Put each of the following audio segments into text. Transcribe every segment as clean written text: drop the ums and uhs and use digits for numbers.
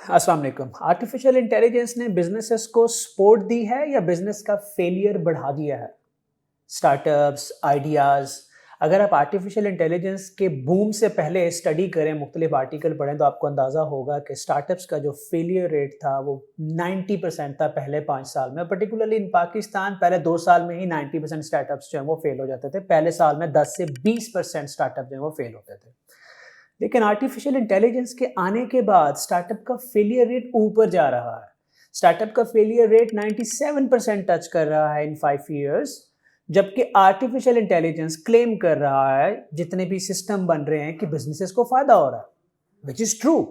अस्सलाम वालेकुम। Artificial intelligence ने बिजनेसेस को सपोर्ट दी है या बिजनेस का फेलियर बढ़ा दिया है? स्टार्टअप्स, आइडियाज़, अगर आप आर्टिफिशियल इंटेलिजेंस के बूम से पहले स्टडी करें, मुख्तलिफ आर्टिकल पढ़ें, तो आपको अंदाज़ा होगा कि स्टार्टअप्स का जो फेलियर रेट था वो 90% था पहले 5 साल में। पर्टिकुलरली इन पाकिस्तान पहले 2 साल में ही 90% स्टार्टअप्स जो हैं वो फेल हो जाते थे। पहले साल में 10 से 20% स्टार्टअप जो हैं वो फेल होते थे। लेकिन आर्टिफिशियल इंटेलिजेंस के आने के बाद स्टार्टअप का फेलियर रेट ऊपर जा रहा है। स्टार्टअप का फेलियर रेट 97% टच कर रहा है इन 5 ईयर्स, जबकि आर्टिफिशियल इंटेलिजेंस क्लेम कर रहा है जितने भी सिस्टम बन रहे हैं कि बिजनेसेस को फायदा हो रहा है, विच इज ट्रू।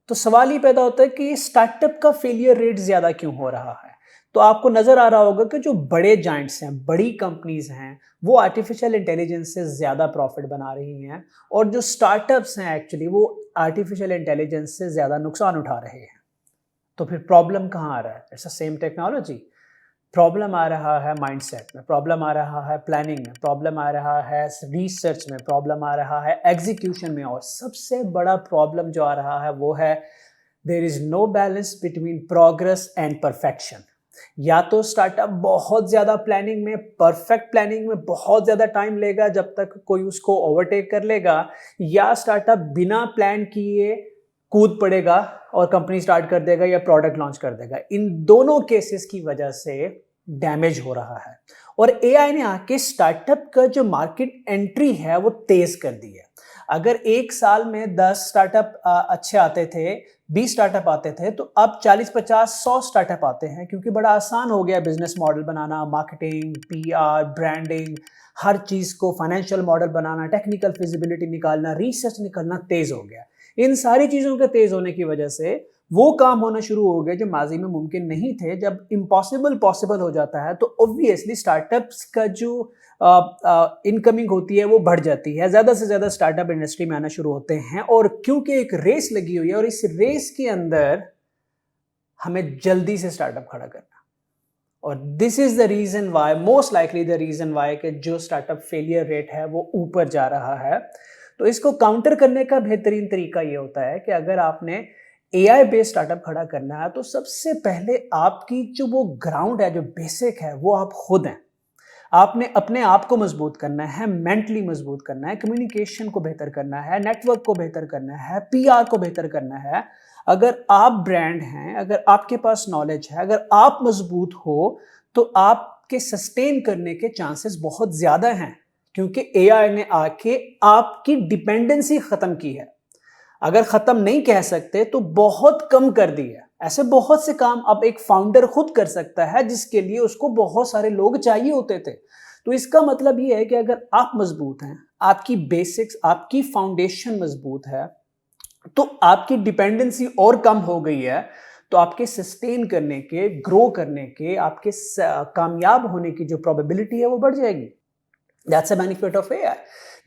तो सवाल ये पैदा होता है कि स्टार्टअप का फेलियर रेट ज्यादा क्यों हो रहा है? तो आपको नजर आ रहा होगा कि जो बड़े जाइंट्स हैं, बड़ी कंपनीज हैं, वो आर्टिफिशियल इंटेलिजेंस से ज्यादा प्रॉफिट बना रही हैं, और जो स्टार्टअप्स हैं एक्चुअली वो आर्टिफिशियल इंटेलिजेंस से ज्यादा नुकसान उठा रहे हैं। तो फिर प्रॉब्लम कहाँ आ रहा है? It's the same technology. Problem आ रहा है माइंडसेट में, प्रॉब्लम आ रहा है प्लानिंग में, प्रॉब्लम आ रहा है रिसर्च में, प्रॉब्लम आ रहा है एग्जीक्यूशन में, और सबसे बड़ा प्रॉब्लम जो आ रहा है वो है there is no balance between progress and perfection. या तो स्टार्टअप बहुत ज्यादा प्लानिंग में, परफेक्ट प्लानिंग में बहुत ज्यादा टाइम लेगा जब तक कोई उसको ओवरटेक कर लेगा, या स्टार्टअप बिना प्लान किए कूद पड़ेगा और कंपनी स्टार्ट कर देगा या प्रोडक्ट लॉन्च कर देगा। इन दोनों केसेस की वजह से डैमेज हो रहा है, और एआई ने आके स्टार्टअप का जो मार्केट एंट्री है वो तेज कर दी है। अगर एक साल में 10 स्टार्टअप अच्छे आते थे, 20 स्टार्टअप आते थे, तो अब 40, 50, 100 स्टार्टअप आते हैं, क्योंकि बड़ा आसान हो गया बिजनेस मॉडल बनाना, मार्केटिंग, पीआर, ब्रांडिंग, हर चीज को फाइनेंशियल मॉडल बनाना, टेक्निकल फिजिबिलिटी निकालना, रिसर्च निकालना तेज हो गया। इन सारी चीजों के तेज होने की वजह से वो काम होना शुरू हो गए जो माजी में मुमकिन नहीं थे। जब इम्पॉसिबल पॉसिबल हो जाता है तो ऑब्वियसली स्टार्टअप्स का जो इनकमिंग होती है वो बढ़ जाती है, ज्यादा से ज्यादा स्टार्टअप इंडस्ट्री में आना शुरू होते हैं। और क्योंकि एक रेस लगी हुई है, और इस रेस के अंदर हमें जल्दी से स्टार्टअप खड़ा करना, और this is the reason why, most likely the reason why, कि जो स्टार्टअप फेलियर रेट है वो ऊपर जा रहा है। तो इसको काउंटर करने का बेहतरीन तरीका ये होता है कि अगर आपने एआई बेस्ड स्टार्टअप खड़ा करना है तो सबसे पहले आपकी जो वो ग्राउंड है, जो बेसिक है, वो आप खुद हैं। आपने अपने आप को मजबूत करना है, मेंटली मजबूत करना है, कम्युनिकेशन को बेहतर करना है, नेटवर्क को बेहतर करना है, पीआर को बेहतर करना है। अगर आप ब्रांड हैं, अगर आपके पास नॉलेज है, अगर आप मजबूत हो, तो आपके सस्टेन करने के चांसेस बहुत ज्यादा हैं, क्योंकि एआई ने आके आपकी डिपेंडेंसी खत्म की है। अगर खत्म नहीं कह सकते तो बहुत कम कर दी है। ऐसे बहुत से काम अब एक फाउंडर खुद कर सकता है, जिसके लिए उसको बहुत सारे लोग चाहिए होते थे। तो इसका मतलब ये है कि अगर आप मजबूत हैं, आपकी बेसिक्स, आपकी फाउंडेशन मजबूत है, तो आपकी डिपेंडेंसी और कम हो गई है, तो आपके सस्टेन करने के, ग्रो करने के, आपके कामयाब होने की जो प्रोबेबिलिटी है वो बढ़ जाएगी। That's a benefit of AI.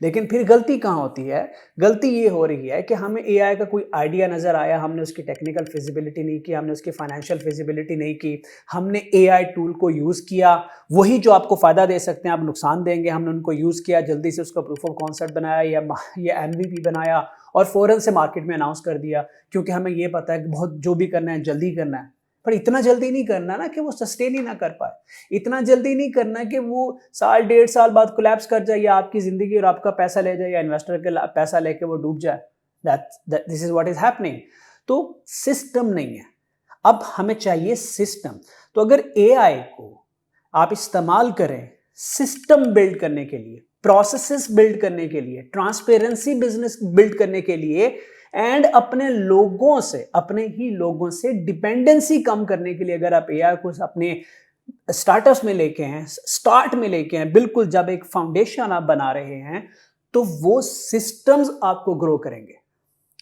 लेकिन फिर गलती कहाँ होती है? गलती ये हो रही है कि हमें एआई का कोई आइडिया नजर आया, हमने उसकी टेक्निकल फिजिबिलिटी नहीं की, हमने उसकी फाइनेंशियल फिजिबिलिटी नहीं की, हमने एआई टूल को यूज किया, वही जो आपको फायदा दे सकते हैं आप नुकसान देंगे, हमने उनको यूज किया, जल्दी से उसका प्रूफ ऑफ कॉन्सेप्ट बनाया या एमवीपी बनाया, और फौरन से मार्केट में अनाउंस कर दिया, क्योंकि हमें ये पता है कि बहुत जो भी करना है जल्दी करना है। पर इतना जल्दी नहीं करना ना कि वो सस्टेन ही ना कर पाए, इतना जल्दी नहीं करना कि वो साल 1.5 साल बाद कोलैप्स कर जाए, या आपकी जिंदगी और आपका पैसा ले जाए, या इन्वेस्टर के पैसा लेके वो डूब जाए। This is what is happening. तो सिस्टम नहीं है, अब हमें चाहिए सिस्टम। तो अगर एआई को आप इस्तेमाल करें सिस्टम बिल्ड करने के लिए, प्रोसेसेस बिल्ड करने के लिए, ट्रांसपेरेंसी बिजनेस बिल्ड करने के लिए, एंड अपने लोगों से, अपने ही लोगों से डिपेंडेंसी कम करने के लिए, अगर आप एआई को अपने स्टार्टअप्स में लेके हैं, स्टार्ट में लेके हैं, बिल्कुल जब एक फाउंडेशन आप बना रहे हैं, तो वो सिस्टम्स आपको ग्रो करेंगे।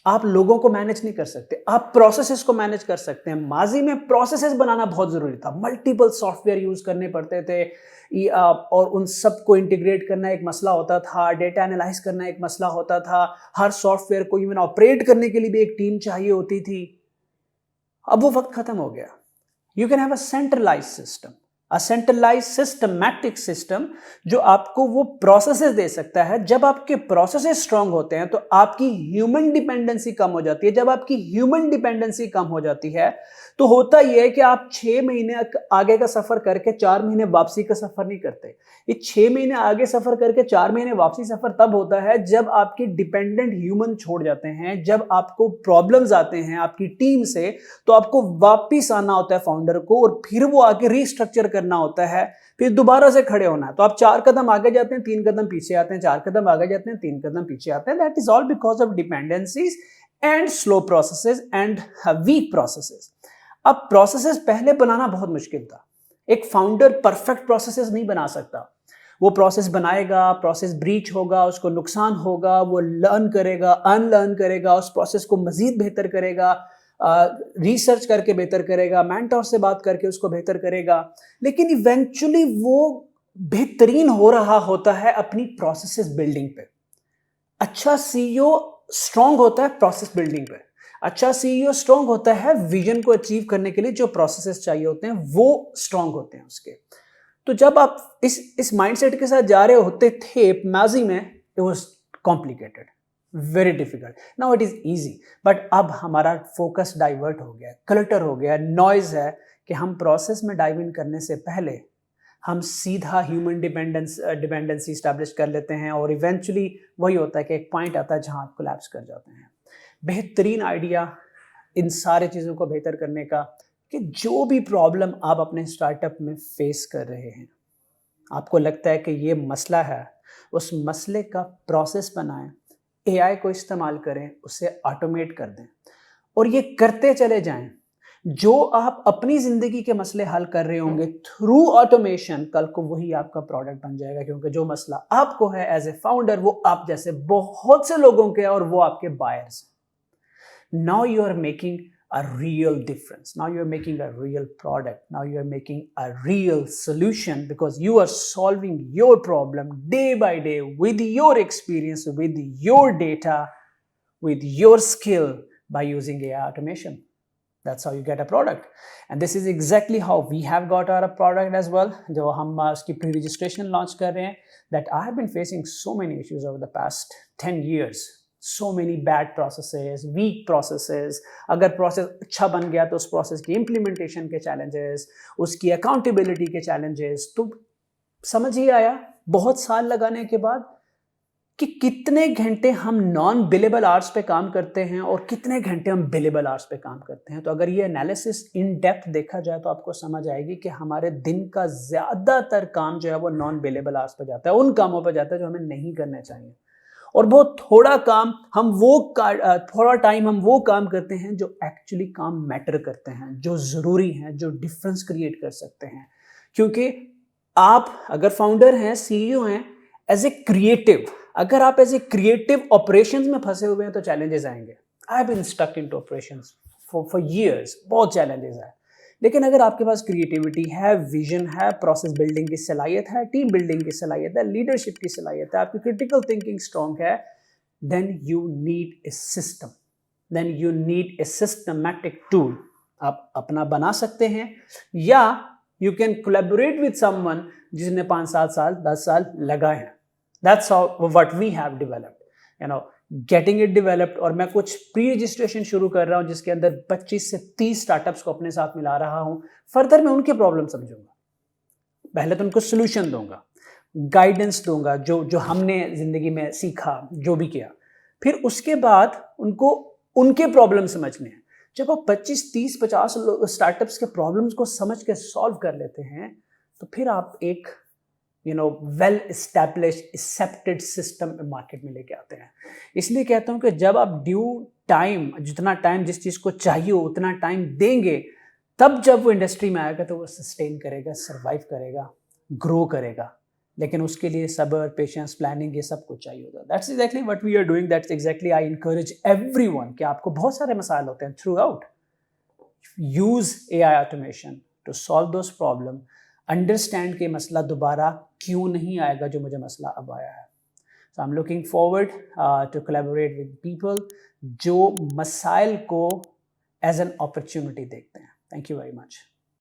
आप लोगों को मैनेज नहीं कर सकते, आप प्रोसेसेस को मैनेज कर सकते हैं। माजी में प्रोसेसेस बनाना बहुत जरूरी था, मल्टीपल सॉफ्टवेयर यूज करने पड़ते थे, और उन सबको इंटीग्रेट करना एक मसला होता था, डेटा एनालाइज करना एक मसला होता था, हर सॉफ्टवेयर को इवन ऑपरेट करने के लिए भी एक टीम चाहिए होती थी। अब वो वक्त खत्म हो गया। You can have a centralised system. A centralise systematic system जो आपको वो प्रोसेसेस दे सकता है। जब आपके प्रोसेसेस स्ट्रांग होते हैं तो आपकी ह्यूमन डिपेंडेंसी कम हो जाती है। जब आपकी ह्यूमन डिपेंडेंसी कम हो जाती है तो होता यह है कि आप 6 महीने आगे का सफर करके 4 महीने वापसी का सफर नहीं करते। ये 6 महीने आगे सफर करके 4 महीने वापसी सफर तब होता है जब आपके डिपेंडेंट ह्यूमन छोड़ जाते हैं, जब आपको प्रॉब्लम्स आते हैं आपकी टीम से, तो आपको वापिस आना होता है फाउंडर को और फिर वो आगे रीस्ट्रक्चर करना होता है, फिर दोबारा से खड़े होना है। तो आप 4 कदम आगे जाते हैं, 3 कदम पीछे आते हैं, 4 कदम आगे जाते हैं, 3 कदम पीछे आते हैं। That is all because of dependencies and slow processes and weak processes. अब प्रोसेसेस पहले बनाना बहुत मुश्किल था। एक फाउंडर परफेक्ट प्रोसेसेस नहीं बना सकता। वो प्रोसेस बनाएगा, प्रोसेस ब्रीच होगा, उसको नुकसान होगा, वो लर्न करेगा, अनलर्न करेगा, उस प्रोसेस को मजीद बेहतर करेगा, रिसर्च करके बेहतर करेगा, मेंटोर से बात करके उसको बेहतर करेगा, लेकिन इवेंचुअली वो बेहतरीन हो रहा होता है अपनी प्रोसेसेस बिल्डिंग पे। अच्छा सीईओ स्ट्रांग होता है प्रोसेस बिल्डिंग पे। अच्छा सीईओ स्ट्रांग होता है विजन को अचीव करने के लिए जो प्रोसेसेस चाहिए होते हैं वो स्ट्रांग होते हैं उसके। तो जब आप इस माइंडसेट के साथ जा रहे होते थे माजी में, it was complicated, very difficult. Now it is easy, but अब हमारा फोकस डाइवर्ट हो गया, क्लटर हो गया, नॉइज है कि हम प्रोसेस में डाइव इन करने से पहले हम सीधा ह्यूमन डिपेंडेंसी स्टैब्लिश कर लेते हैं और इवेंचुअली वही होता है कि एक पॉइंट आता है जहां आप कोलैप्स कर जाते हैं। बेहतरीन आइडिया इन सारे चीज़ों को बेहतर करने का कि जो भी प्रॉब्लम आप अपने स्टार्टअप में फेस कर रहे हैं, आपको लगता है कि ये मसला है, उस मसले का प्रोसेस बनाएं, एआई को इस्तेमाल करें, उसे ऑटोमेट कर दें और ये करते चले जाएं। जो आप अपनी जिंदगी के मसले हल कर रहे होंगे थ्रू ऑटोमेशन, कल को वही आपका प्रोडक्ट बन जाएगा, क्योंकि जो मसला आपको है एज ए फाउंडर वो आप जैसे बहुत से लोगों के और वो आपके buyers. Now you are making a real difference. Now you are making a real product. Now you are making a real solution because you are solving your problem day by day with your experience, with your data, with your skill by using AI automation. That's how you get a product. And this is exactly how we have got our product as well. जो हम उसकी pre-registration launch कर रहे हैं, that I have been facing so many issues over the past 10 years. So many bad processes, weak processes. अगर process अच्छा बन गया तो उस प्रोसेस की इम्प्लीमेंटेशन के चैलेंजेस, उसकी अकाउंटेबिलिटी के चैलेंजेस, तो समझ ही आया बहुत साल लगाने के बाद कि कितने घंटे हम नॉन बिलेबल आवर्स पे काम करते हैं और कितने घंटे हम बिलेबल आवर्स पे काम करते हैं। तो अगर ये एनालिसिस इन डेप्थ देखा जाए तो आपको समझ आएगी कि हमारे दिन का ज़्यादातर काम जो है वो नॉन बिलेबल आवर्स पे जाता है, उन कामों पे जाता है जो हमें नहीं करने चाहिए, और बहुत थोड़ा टाइम हम वो काम करते हैं जो एक्चुअली काम मैटर करते हैं, जो ज़रूरी हैं, जो डिफरेंस क्रिएट कर सकते हैं। क्योंकि आप अगर फाउंडर हैं, सीईओ हैं, एज ए क्रिएटिव, अगर आप एज ए क्रिएटिव ऑपरेशंस में फंसे हुए हैं तो चैलेंजेस आएंगे। I have been stuck into operations for years, बहुत चैलेंजेस आए। लेकिन अगर आपके पास क्रिएटिविटी है, विजन है, प्रोसेस बिल्डिंग की सलाहियत है, टीम बिल्डिंग की सलाहियत है, लीडरशिप की सलाहियत है, आपकी क्रिटिकल थिंकिंग स्ट्रांग है, then you need a system, then you need a systematic tool. आप अपना बना सकते हैं या you can collaborate with someone जिसने 5-7 साल 10 साल लगाए हैं। That's how what we have developed, getting it developed. और मैं कुछ प्री रजिस्ट्रेशन शुरू कर रहा हूं जिसके अंदर 25 से 30 स्टार्टअप्स को अपने साथ मिला रहा हूं। फर्दर मैं उनके प्रॉब्लम समझूंगा, पहले तो उनको सोल्यूशन दूंगा, गाइडेंस दूंगा, जो हमने जिंदगी में सीखा, जो भी किया, फिर उसके बाद उनको उनके प्रॉब्लम समझने हैं। जब आप 25, 30, 50 स्टार्टअप्स के प्रॉब्लम्स को समझ के सॉल्व कर लेते हैं तो फिर आप एक well establish accepted system market में लेके आते हैं। इसलिए कहता हूं कि जब आप ड्यू टाइम, जितना टाइम जिस चीज़ को चाहिए उतना टाइम देंगे, तब जब वो इंडस्ट्री में आएगा तो वो सस्टेन करेगा, सर्वाइव करेगा, ग्रो करेगा। लेकिन उसके लिए सब्र, पेशेंस, प्लानिंग, ये सब कुछ चाहिए होता है। That's exactly what we are doing. That's exactly I encourage everyone कि आपको बहुत सारे मसाइल होते हैं throughout, use AI automation to solve those problem. Understand के मसला दोबारा क्यों नहीं आएगा जो मुझे मसला अब आया है। So I am looking forward to collaborate with people जो मसाइल को एज एन अपॉर्चुनिटी देखते हैं। Thank you very much.